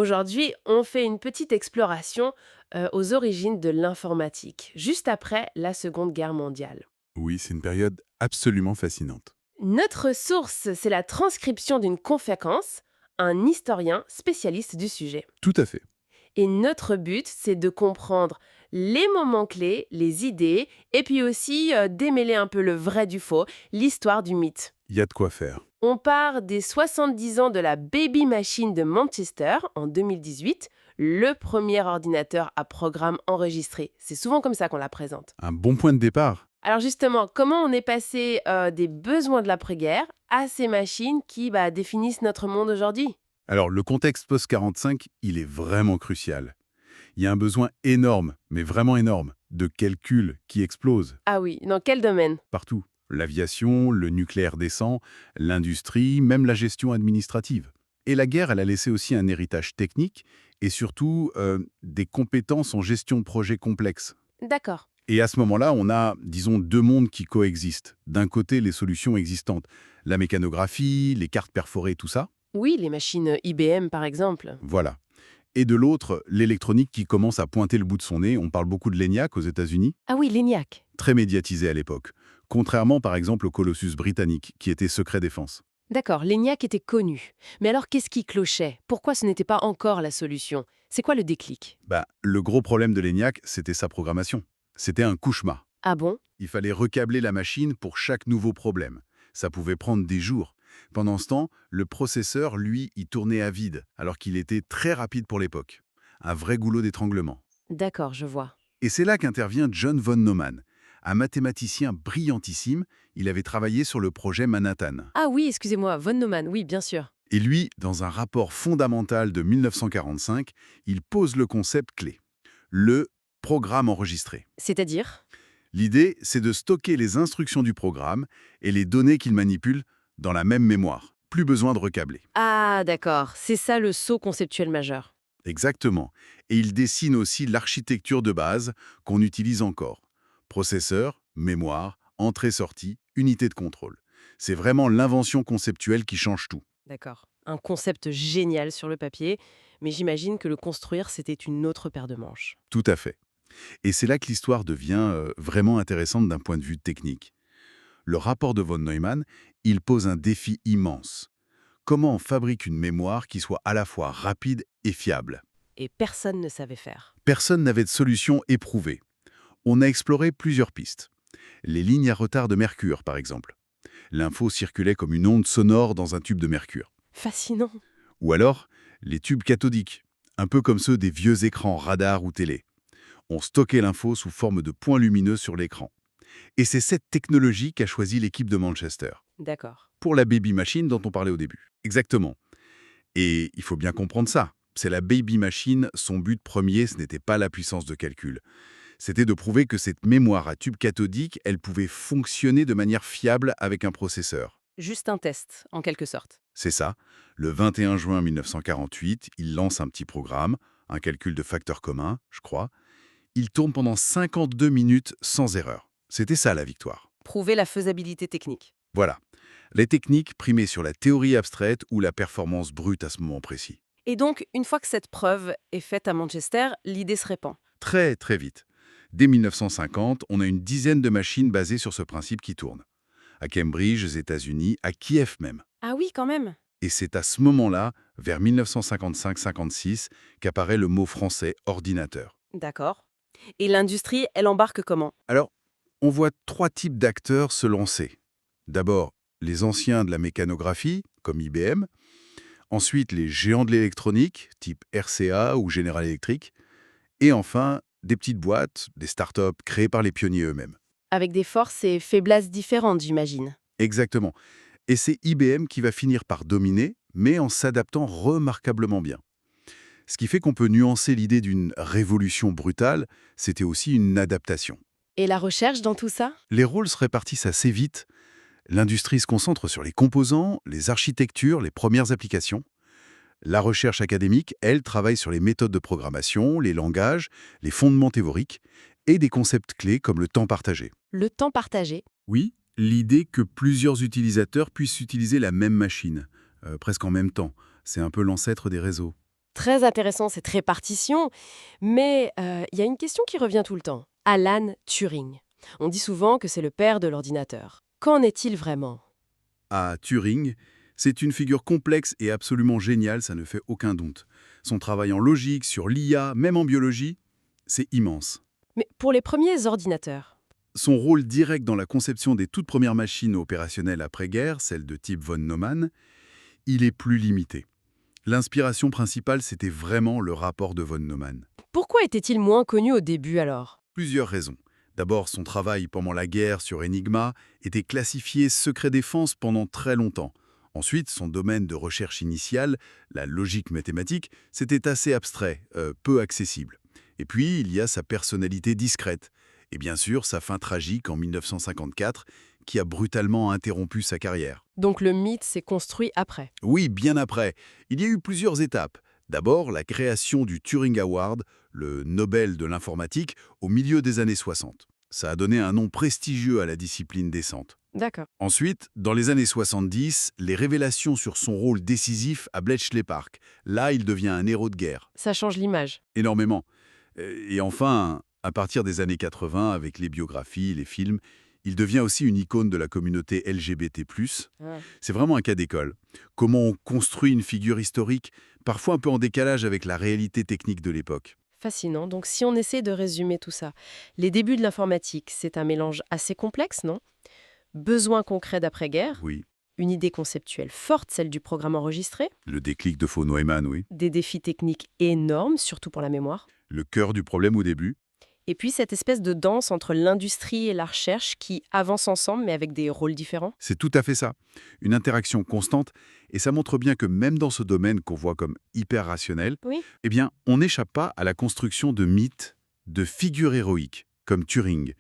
Aujourd'hui, on fait une petite exploration aux origines de l'informatique, juste après la Seconde Guerre mondiale. Oui, c'est une période absolument fascinante. Notre source, c'est la transcription d'une conférence, un historien spécialiste du sujet. Tout à fait. Et notre but, c'est de comprendre les moments clés, les idées, et puis aussi démêler un peu le vrai du faux, l'histoire du mythe. Il y a de quoi faire. On part des 70 ans de la Baby Machine de Manchester en 2018, le premier ordinateur à programme enregistré. C'est souvent comme ça qu'on la présente. Un bon point de départ. Alors justement, comment on est passé des besoins de l'après-guerre à ces machines qui définissent notre monde aujourd'hui? Alors, le contexte post-45, il est vraiment crucial. Il y a un besoin énorme, mais vraiment énorme, de calcul qui explose Ah oui, dans quel domaine? partout. L'aviation, le nucléaire descend, l'industrie, même la gestion administrative. Et la guerre, elle a laissé aussi un héritage technique et surtout des compétences en gestion de projets complexes. D'accord. Et à ce moment-là, on a, disons, deux mondes qui coexistent. D'un côté, les solutions existantes, la mécanographie, les cartes perforées, tout ça, Oui, les machines IBM par exemple. voilà. Et de l'autre, l'électronique qui commence à pointer le bout de son nez. On parle beaucoup de l'ENIAC aux États-Unis, Ah oui, l'ENIAC. très médiatisé à l'époque. Contrairement, par exemple, au Colossus britannique, qui était secret défense. D'accord, l'ENIAC était connu. Mais alors qu'est-ce qui clochait? Pourquoi ce n'était pas encore la solution? C'est quoi le déclic? Bah, le gros problème de l'ENIAC, c'était sa programmation. C'était un cauchemar. Ah bon? Il fallait recabler la machine pour chaque nouveau problème. Ça pouvait prendre des jours. Pendant ce temps, le processeur, lui, il tournait à vide, alors qu'il était très rapide pour l'époque. Un vrai goulot d'étranglement. D'accord, je vois. Et c'est là qu'intervient John von Neumann, un mathématicien brillantissime. Il avait travaillé sur le projet Manhattan. Ah oui, excusez-moi, von Neumann, oui, bien sûr. Et lui, dans un rapport fondamental de 1945, il pose le concept clé, le programme enregistré. C'est-à-dire? L'idée, c'est de stocker les instructions du programme et les données qu'il manipule dans la même mémoire. Plus besoin de recabler. Ah d'accord, c'est ça le saut conceptuel majeur. Exactement. Et il dessine aussi l'architecture de base qu'on utilise encore. Processeur, mémoire, entrée-sortie, unité de contrôle. C'est vraiment l'invention conceptuelle qui change tout. D'accord. Un concept génial sur le papier, mais j'imagine que le construire, c'était une autre paire de manches. Tout à fait. Et c'est là que l'histoire devient vraiment intéressante d'un point de vue technique. Le rapport de von Neumann, il pose un défi immense. Comment on fabrique une mémoire qui soit à la fois rapide et fiable? Et personne ne savait faire. Personne n'avait de solution éprouvée. On a exploré plusieurs pistes. Les lignes à retard de mercure, par exemple. L'info circulait comme une onde sonore dans un tube de mercure. Fascinant. Ou alors, les tubes cathodiques, un peu comme ceux des vieux écrans radar ou télé. On stockait l'info sous forme de points lumineux sur l'écran. Et c'est cette technologie qu'a choisi l'équipe de Manchester, D'accord. pour la baby machine dont on parlait au début. Exactement. Et il faut bien comprendre ça. C'est la baby machine, son but premier, ce n'était pas la puissance de calcul. C'était de prouver que cette mémoire à tube cathodique, elle pouvait fonctionner de manière fiable avec un processeur. Juste un test, en quelque sorte. C'est ça. Le 21 juin 1948, il lance un petit programme, un calcul de facteurs communs, je crois. Il tourne pendant 52 minutes sans erreur. C'était ça la victoire. Prouver la faisabilité technique. Voilà. Les techniques primaient sur la théorie abstraite ou la performance brute à ce moment précis. Et donc, une fois que cette preuve est faite à Manchester, l'idée se répand. Très, très vite. Dès 1950, on a une dizaine de machines basées sur ce principe qui tournent. À Cambridge, aux États-Unis, à Kiev même. Ah oui, quand même. Et c'est à ce moment-là, vers 1955-56, qu'apparaît le mot français ordinateur. D'accord. Et l'industrie, elle embarque comment? Alors, on voit trois types d'acteurs se lancer. D'abord, les anciens de la mécanographie, comme IBM. Ensuite, les géants de l'électronique, type RCA ou General Electric. Et enfin, des petites boîtes, des startups créées par les pionniers eux-mêmes. Avec des forces et faiblesses différentes, j'imagine. Exactement. Et c'est IBM qui va finir par dominer, mais en s'adaptant remarquablement bien. Ce qui fait qu'on peut nuancer l'idée d'une révolution brutale, c'était aussi une adaptation. Et la recherche dans tout ça? Les rôles se répartissent assez vite. L'industrie se concentre sur les composants, les architectures, les premières applications. La recherche académique, elle, travaille sur les méthodes de programmation, les langages, les fondements théoriques et des concepts clés comme le temps partagé. Le temps partagé. Oui, l'idée que plusieurs utilisateurs puissent utiliser la même machine, presque en même temps. C'est un peu l'ancêtre des réseaux. Très intéressant cette répartition, mais il y a une question qui revient tout le temps. Alan Turing. On dit souvent que c'est le père de l'ordinateur. Qu'en est-il vraiment? À Turing, c'est une figure complexe et absolument géniale, ça ne fait aucun doute. Son travail en logique, sur l'IA, même en biologie, c'est immense. Mais pour les premiers ordinateurs, Son rôle direct dans la conception des toutes premières machines opérationnelles après-guerre, celles de type von Neumann, il est plus limité. L'inspiration principale, c'était vraiment le rapport de von Neumann. pourquoi était-il moins connu au début alors? Plusieurs raisons. D'abord, son travail pendant la guerre sur Enigma était classifié secret défense pendant très longtemps. Ensuite, son domaine de recherche initiale, la logique mathématique, c'était assez abstrait, peu accessible. Et puis, il y a sa personnalité discrète. Et bien sûr, sa fin tragique en 1954, qui a brutalement interrompu sa carrière. Donc le mythe s'est construit après. Oui, bien après. Il y a eu plusieurs étapes. D'abord, la création du Turing Award, le Nobel de l'informatique, au milieu des années 60. Ça a donné un nom prestigieux à la discipline décente. D'accord. Ensuite, dans les années 70, les révélations sur son rôle décisif à Bletchley Park. Là, il devient un héros de guerre. Ça change l'image. Énormément. Et enfin, à partir des années 80, avec les biographies, les films, il devient aussi une icône de la communauté LGBT+. Ah. C'est vraiment un cas d'école. Comment on construit une figure historique, parfois un peu en décalage avec la réalité technique de l'époque. Fascinant. Donc si on essaie de résumer tout ça, les débuts de l'informatique, c'est un mélange assez complexe, non? Besoin concret d'après-guerre, Oui, une idée conceptuelle forte, celle du programme enregistré, le déclic de von Neumann, oui. des défis techniques énormes, surtout pour la mémoire, Le cœur du problème au début. et puis cette espèce de danse entre l'industrie et la recherche qui avancent ensemble mais avec des rôles différents. C'est tout à fait ça. Une interaction constante, et ça montre bien que même dans ce domaine qu'on voit comme hyper rationnel, Oui. eh bien, on n'échappe pas à la construction de mythes, de figures héroïques, comme Turing,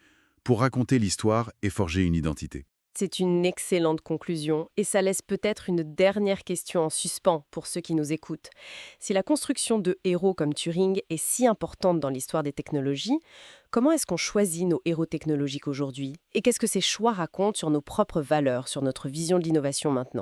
pour raconter l'histoire et forger une identité. C'est une excellente conclusion et ça laisse peut-être une dernière question en suspens pour ceux qui nous écoutent. Si la construction de héros comme Turing est si importante dans l'histoire des technologies, comment est-ce qu'on choisit nos héros technologiques aujourd'hui? Et qu'est-ce que ces choix racontent sur nos propres valeurs, sur notre vision de l'innovation maintenant?